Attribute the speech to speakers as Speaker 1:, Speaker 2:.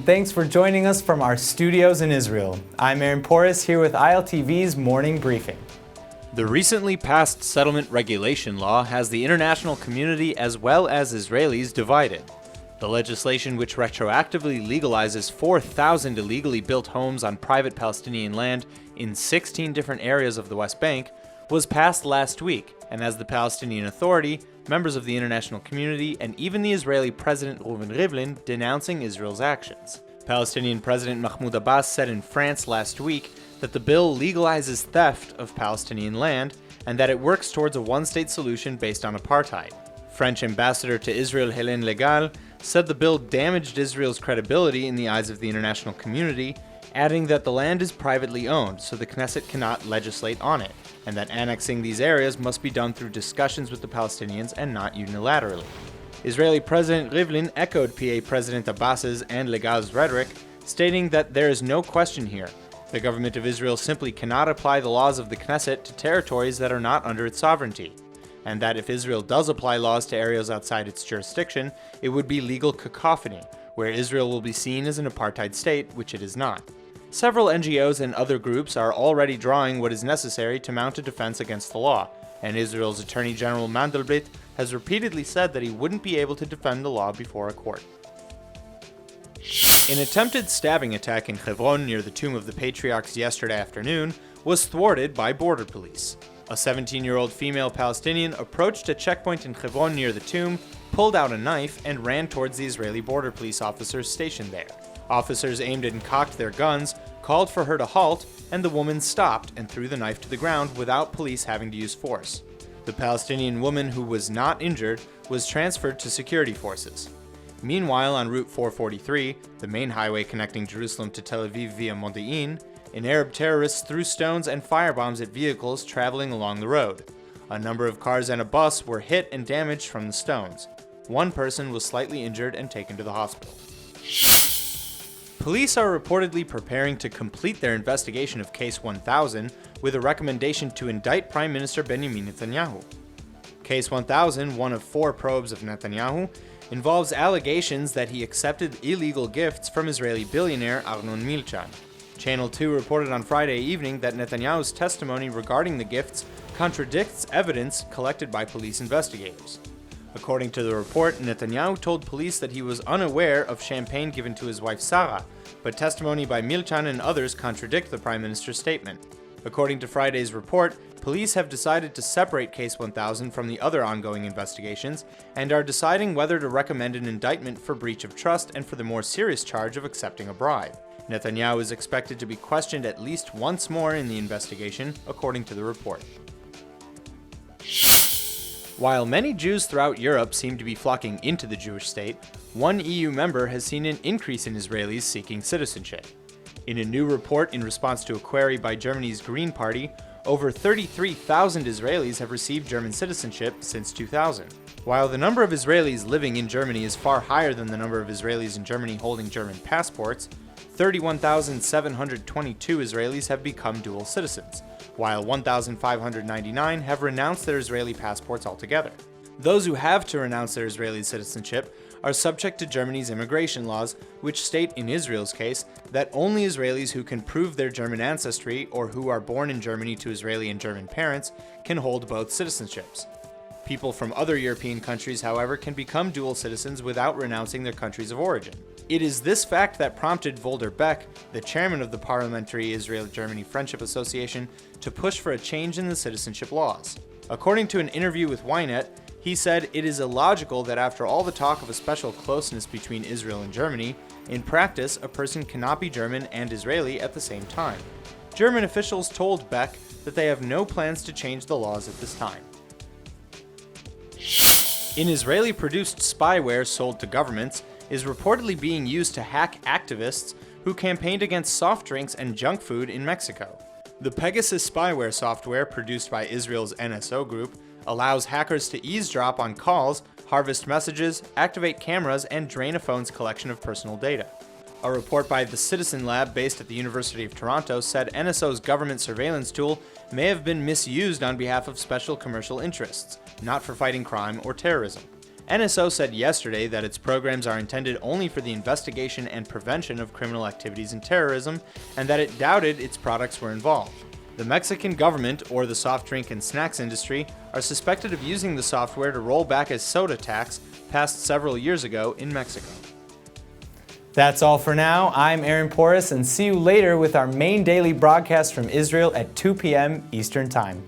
Speaker 1: thanks for joining us from our studios in Israel. I'm Aaron Porras here with ILTV's Morning Briefing.
Speaker 2: The recently passed settlement regulation law has the international community as well as Israelis divided. The legislation, which retroactively legalizes 4,000 illegally built homes on private Palestinian land in 16 different areas of the West Bank, was passed last week, and has the Palestinian Authority, members of the international community, and even the Israeli President Rivlin denouncing Israel's actions. Palestinian President Mahmoud Abbas said in France last week that the bill legalizes theft of Palestinian land and that it works towards a one-state solution based on apartheid. French ambassador to Israel Hélène Legal said the bill damaged Israel's credibility in the eyes of the international community, adding that the land is privately owned, so the Knesset cannot legislate on it, and that annexing these areas must be done through discussions with the Palestinians and not unilaterally. Israeli President Rivlin echoed PA President Abbas's and Legal's rhetoric, stating that there is no question here. The government of Israel simply cannot apply the laws of the Knesset to territories that are not under its sovereignty, and that if Israel does apply laws to areas outside its jurisdiction, it would be legal cacophony, where Israel will be seen as an apartheid state, which it is not. Several NGOs and other groups are already drawing what is necessary to mount a defense against the law, and Israel's Attorney General Mandelblit has repeatedly said that he wouldn't be able to defend the law before a court. An attempted stabbing attack in Hebron near the Tomb of the Patriarchs yesterday afternoon was thwarted by border police. A 17-year-old female Palestinian approached a checkpoint in Hebron near the tomb, pulled out a knife, and ran towards the Israeli border police officers stationed there. Officers aimed and cocked their guns, called for her to halt, and the woman stopped and threw the knife to the ground without police having to use force. The Palestinian woman, who was not injured, was transferred to security forces. Meanwhile, on Route 443, the main highway connecting Jerusalem to Tel Aviv via Modi'in, an Arab terrorist threw stones and firebombs at vehicles traveling along the road. A number of cars and a bus were hit and damaged from the stones. One person was slightly injured and taken to the hospital. Police are reportedly preparing to complete their investigation of Case 1000 with a recommendation to indict Prime Minister Benjamin Netanyahu. Case 1000, one of 4 probes of Netanyahu, involves allegations that he accepted illegal gifts from Israeli billionaire Arnon Milchan. Channel 2 reported on Friday evening that Netanyahu's testimony regarding the gifts contradicts evidence collected by police investigators. According to the report, Netanyahu told police that he was unaware of champagne given to his wife Sarah, but testimony by Milchan and others contradict the Prime Minister's statement. According to Friday's report, police have decided to separate Case 1000 from the other ongoing investigations and are deciding whether to recommend an indictment for breach of trust and for the more serious charge of accepting a bribe. Netanyahu is expected to be questioned at least once more in the investigation, according to the report. While many Jews throughout Europe seem to be flocking into the Jewish state, one EU member has seen an increase in Israelis seeking citizenship. In a new report in response to a query by Germany's Green Party, over 33,000 Israelis have received German citizenship since 2000. While the number of Israelis living in Germany is far higher than the number of Israelis in Germany holding German passports, 31,722 Israelis have become dual citizens, while 1,599 have renounced their Israeli passports altogether. Those who have to renounce their Israeli citizenship are subject to Germany's immigration laws, which state in Israel's case that only Israelis who can prove their German ancestry or who are born in Germany to Israeli and German parents can hold both citizenships. People from other European countries, however, can become dual citizens without renouncing their countries of origin. It is this fact that prompted Volker Beck, the chairman of the Parliamentary Israel-Germany Friendship Association, to push for a change in the citizenship laws. According to an interview with Ynet, he said it is illogical that after all the talk of a special closeness between Israel and Germany, in practice a person cannot be German and Israeli at the same time. German officials told Beck that they have no plans to change the laws at this time. An Israeli-produced spyware sold to governments is reportedly being used to hack activists who campaigned against soft drinks and junk food in Mexico. The Pegasus spyware software produced by Israel's NSO group allows hackers to eavesdrop on calls, harvest messages, activate cameras, and drain a phone's collection of personal data. A report by the Citizen Lab based at the University of Toronto said NSO's government surveillance tool may have been misused on behalf of special commercial interests, not for fighting crime or terrorism. NSO said yesterday that its programs are intended only for the investigation and prevention of criminal activities and terrorism, and that it doubted its products were involved. The Mexican government, or the soft drink and snacks industry, are suspected of using the software to roll back a soda tax passed several years ago in Mexico.
Speaker 1: That's all for now. I'm Aaron Porras, and see you later with our main daily broadcast from Israel at 2 p.m. Eastern Time.